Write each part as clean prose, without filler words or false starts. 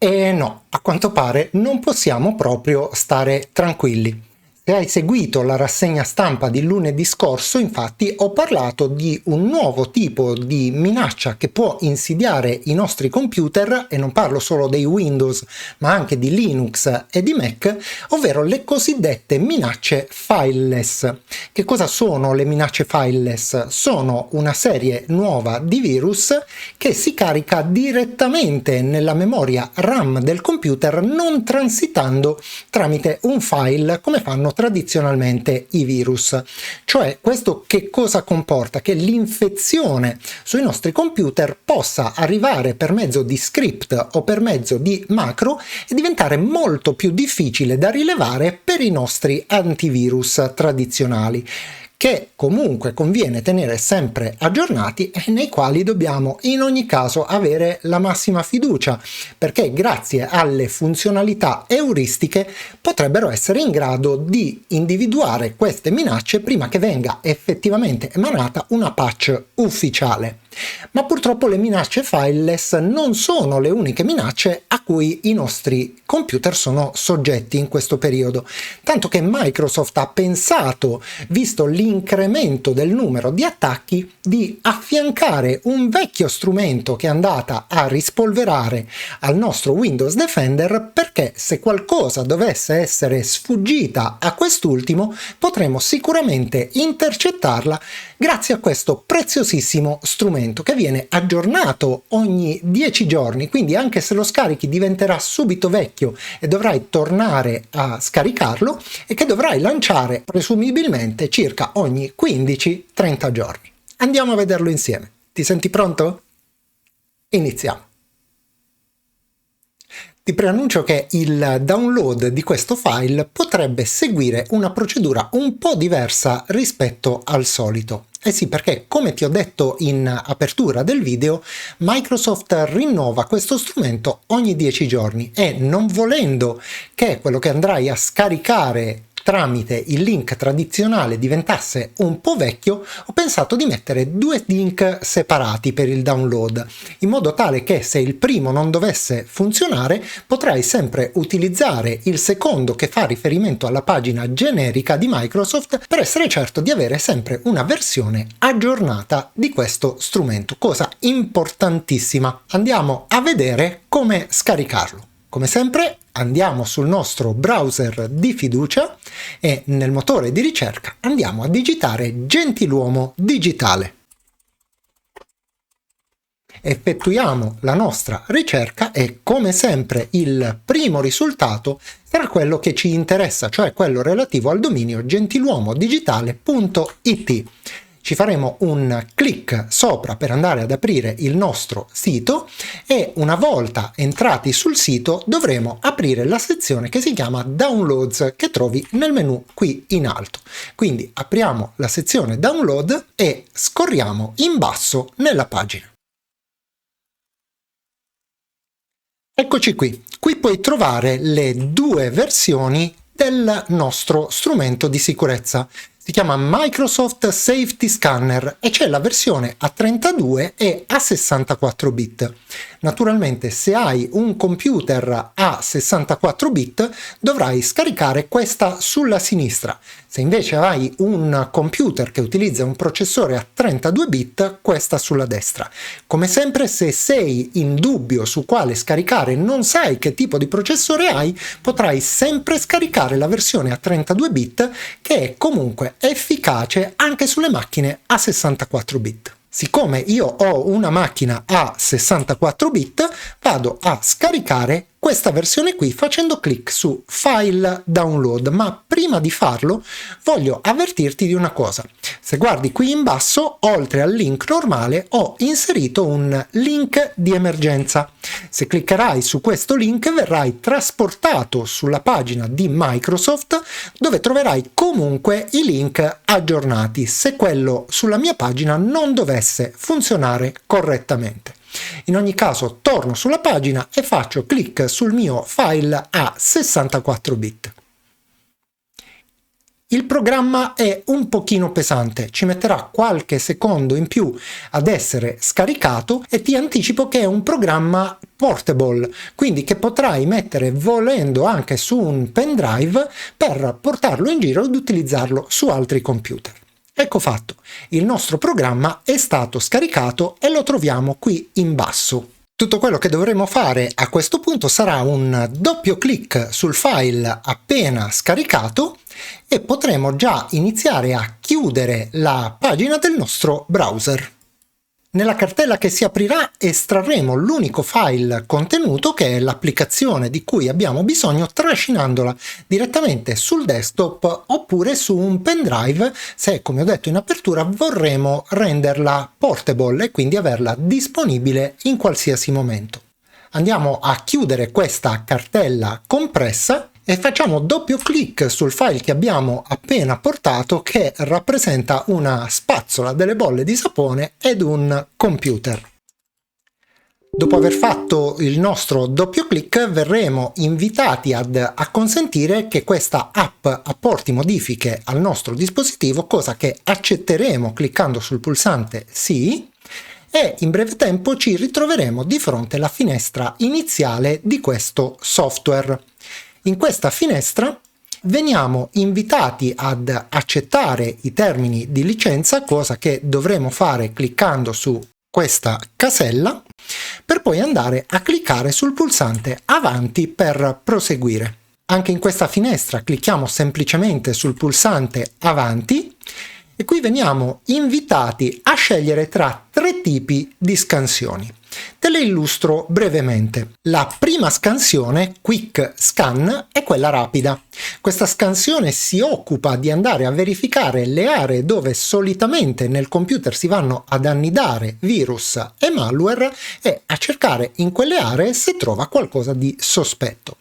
E no, a quanto pare non possiamo proprio stare tranquilli. Se hai seguito la rassegna stampa di lunedì scorso, infatti, ho parlato di un nuovo tipo di minaccia che può insidiare i nostri computer, e non parlo solo dei Windows, ma anche di Linux e di Mac, ovvero le cosiddette minacce fileless. Che cosa sono le minacce fileless? Sono una serie nuova di virus che si carica direttamente nella memoria RAM del computer, non transitando tramite un file come fanno tradizionalmente i virus. Cioè, questo che cosa comporta? Che l'infezione sui nostri computer possa arrivare per mezzo di script o per mezzo di macro e diventare molto più difficile da rilevare per i nostri antivirus tradizionali, che comunque conviene tenere sempre aggiornati e nei quali dobbiamo in ogni caso avere la massima fiducia, perché grazie alle funzionalità euristiche potrebbero essere in grado di individuare queste minacce prima che venga effettivamente emanata una patch ufficiale. Ma purtroppo le minacce fileless non sono le uniche minacce a cui i nostri computer sono soggetti in questo periodo, tanto che Microsoft ha pensato, visto l'incremento del numero di attacchi, di affiancare un vecchio strumento che è andata a rispolverare al nostro Windows Defender, perché se qualcosa dovesse essere sfuggita a quest'ultimo potremo sicuramente intercettarla grazie a questo preziosissimo strumento che viene aggiornato ogni 10 giorni, quindi anche se lo scarichi diventerà subito vecchio e dovrai tornare a scaricarlo, e che dovrai lanciare presumibilmente circa ogni 15-30 giorni. Andiamo a vederlo insieme. Ti senti pronto? Iniziamo. Ti preannuncio che il download di questo file potrebbe seguire una procedura un po' diversa rispetto al solito. Eh sì, perché come ti ho detto in apertura del video, Microsoft rinnova questo strumento ogni 10 giorni e, non volendo che quello che andrai a scaricare tramite il link tradizionale diventasse un po' vecchio, ho pensato di mettere due link separati per il download, in modo tale che se il primo non dovesse funzionare potrai sempre utilizzare il secondo, che fa riferimento alla pagina generica di Microsoft, per essere certo di avere sempre una versione aggiornata di questo strumento, cosa importantissima. Andiamo a vedere come scaricarlo. Come sempre andiamo sul nostro browser di fiducia e nel motore di ricerca andiamo a digitare Gentiluomo Digitale. Effettuiamo la nostra ricerca e, come sempre, il primo risultato sarà quello che ci interessa, cioè quello relativo al dominio gentiluomodigitale.it. Ci faremo un clic sopra per andare ad aprire il nostro sito e, una volta entrati sul sito, dovremo aprire la sezione che si chiama Downloads, che trovi nel menu qui in alto. Quindi apriamo la sezione Download e scorriamo in basso nella pagina. Eccoci qui. Qui puoi trovare le due versioni del nostro strumento di sicurezza. Si chiama Microsoft Safety Scanner e c'è la versione a 32 e a 64 bit. Naturalmente, se hai un computer a 64 bit dovrai scaricare questa sulla sinistra. Se invece hai un computer che utilizza un processore a 32 bit, questa sulla destra. Come sempre, se sei in dubbio su quale scaricare, non sai che tipo di processore hai, potrai sempre scaricare la versione a 32 bit, che è comunque efficace anche sulle macchine a 64 bit. Siccome io ho una macchina a 64 bit, vado a scaricare questa versione qui facendo clic su File Download, ma prima di farlo voglio avvertirti di una cosa. Se guardi qui in basso, oltre al link normale, ho inserito un link di emergenza. Se cliccherai su questo link verrai trasportato sulla pagina di Microsoft, dove troverai comunque i link aggiornati, se quello sulla mia pagina non dovesse funzionare correttamente. In ogni caso torno sulla pagina e faccio clic sul mio file a 64 bit. Il programma è un pochino pesante, ci metterà qualche secondo in più ad essere scaricato e ti anticipo che è un programma portable, quindi che potrai mettere volendo anche su un pendrive per portarlo in giro ed utilizzarlo su altri computer. Ecco fatto, il nostro programma è stato scaricato e lo troviamo qui in basso. Tutto quello che dovremo fare a questo punto sarà un doppio clic sul file appena scaricato e potremo già iniziare a chiudere la pagina del nostro browser. Nella cartella che si aprirà estrarremo l'unico file contenuto, che è l'applicazione di cui abbiamo bisogno, trascinandola direttamente sul desktop oppure su un pendrive se, come ho detto in apertura, vorremmo renderla portable e quindi averla disponibile in qualsiasi momento. Andiamo a chiudere questa cartella compressa e facciamo doppio clic sul file che abbiamo appena portato, che rappresenta una spazzola, delle bolle di sapone ed un computer. Dopo aver fatto il nostro doppio clic verremo invitati ad acconsentire che questa app apporti modifiche al nostro dispositivo, cosa che accetteremo cliccando sul pulsante sì, e in breve tempo ci ritroveremo di fronte alla finestra iniziale di questo software. In questa finestra veniamo invitati ad accettare i termini di licenza, cosa che dovremo fare cliccando su questa casella, per poi andare a cliccare sul pulsante avanti per proseguire. Anche in questa finestra clicchiamo semplicemente sul pulsante avanti e qui veniamo invitati a scegliere tra 3 tipi di scansioni. Te le illustro brevemente. La prima scansione, Quick Scan, è quella rapida. Questa scansione si occupa di andare a verificare le aree dove solitamente nel computer si vanno ad annidare virus e malware e a cercare in quelle aree se trova qualcosa di sospetto.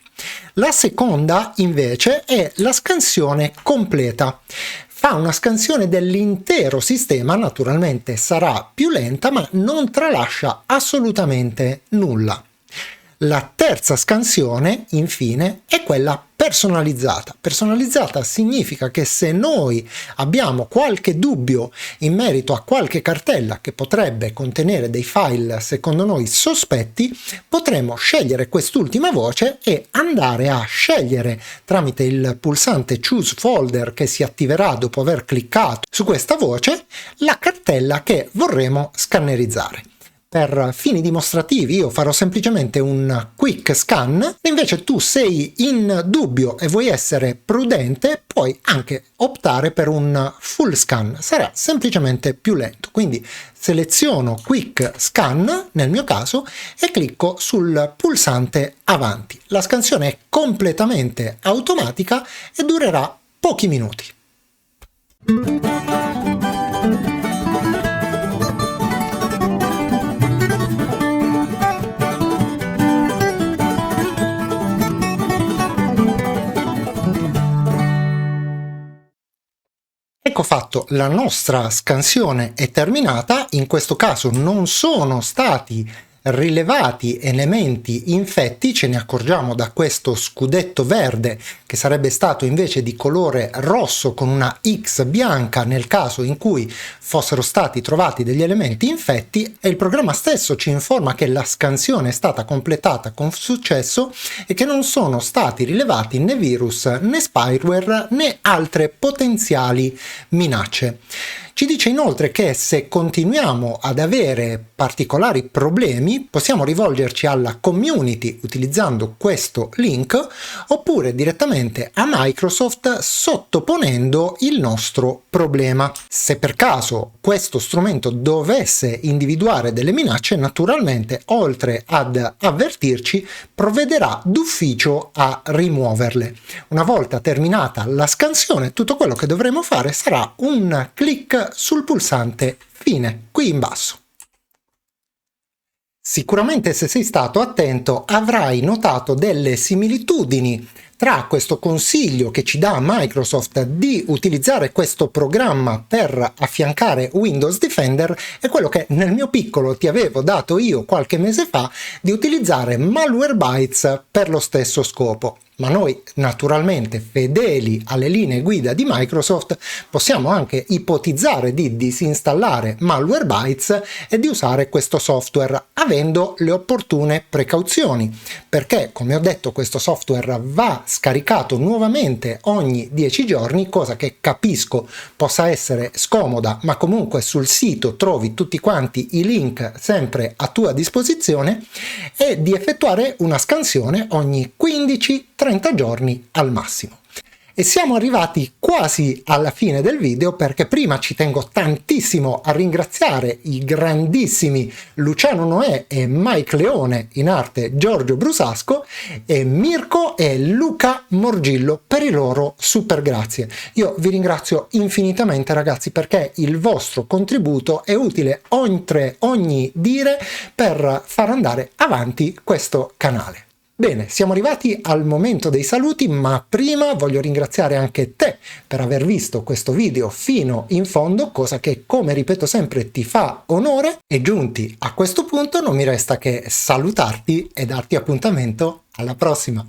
La seconda, invece, è la scansione completa. Fa una scansione dell'intero sistema, naturalmente sarà più lenta, ma non tralascia assolutamente nulla. La terza scansione, infine, è quella personalizzata. Personalizzata significa che se noi abbiamo qualche dubbio in merito a qualche cartella che potrebbe contenere dei file secondo noi sospetti, potremo scegliere quest'ultima voce e andare a scegliere tramite il pulsante Choose Folder che si attiverà dopo aver cliccato su questa voce la cartella che vorremmo scannerizzare. Per fini dimostrativi io farò semplicemente un quick scan, invece tu sei in dubbio e vuoi essere prudente, puoi anche optare per un full scan, sarà semplicemente più lento. Quindi seleziono quick scan nel mio caso e clicco sul pulsante avanti. La scansione è completamente automatica e durerà pochi minuti. Ecco fatto, la nostra scansione è terminata. In questo caso non sono stati rilevati elementi infetti, ce ne accorgiamo da questo scudetto verde che sarebbe stato invece di colore rosso con una X bianca nel caso in cui fossero stati trovati degli elementi infetti, e il programma stesso ci informa che la scansione è stata completata con successo e che non sono stati rilevati né virus né spyware né altre potenziali minacce. Ci dice inoltre che se continuiamo ad avere particolari problemi possiamo rivolgerci alla community utilizzando questo link oppure direttamente a Microsoft sottoponendo il nostro problema. Se per caso questo strumento dovesse individuare delle minacce, naturalmente oltre ad avvertirci provvederà d'ufficio a rimuoverle. Una volta terminata la scansione, tutto quello che dovremo fare sarà un clic sul pulsante fine qui in basso. Sicuramente se sei stato attento avrai notato delle similitudini tra questo consiglio che ci dà Microsoft di utilizzare questo programma per affiancare Windows Defender e quello che nel mio piccolo ti avevo dato io qualche mese fa di utilizzare Malwarebytes per lo stesso scopo. ma noi naturalmente fedeli alle linee guida di Microsoft possiamo anche ipotizzare di disinstallare Malwarebytes e di usare questo software avendo le opportune precauzioni, perché come ho detto questo software va scaricato nuovamente ogni 10 giorni, cosa che capisco possa essere scomoda, ma comunque sul sito trovi tutti quanti i link sempre a tua disposizione, e di effettuare una scansione ogni 15-30 giorni al massimo. E siamo arrivati quasi alla fine del video, perché prima ci tengo tantissimo a ringraziare i grandissimi Luciano Noè e Mike Leone, in arte Giorgio Brusasco, e Mirko e Luca Morgillo per i loro super grazie. Io vi ringrazio infinitamente ragazzi, perché il vostro contributo è utile oltre ogni dire per far andare avanti questo canale. Bene, siamo arrivati al momento dei saluti, ma prima voglio ringraziare anche te per aver visto questo video fino in fondo, cosa che, come ripeto sempre, ti fa onore, e giunti a questo punto non mi resta che salutarti e darti appuntamento alla prossima.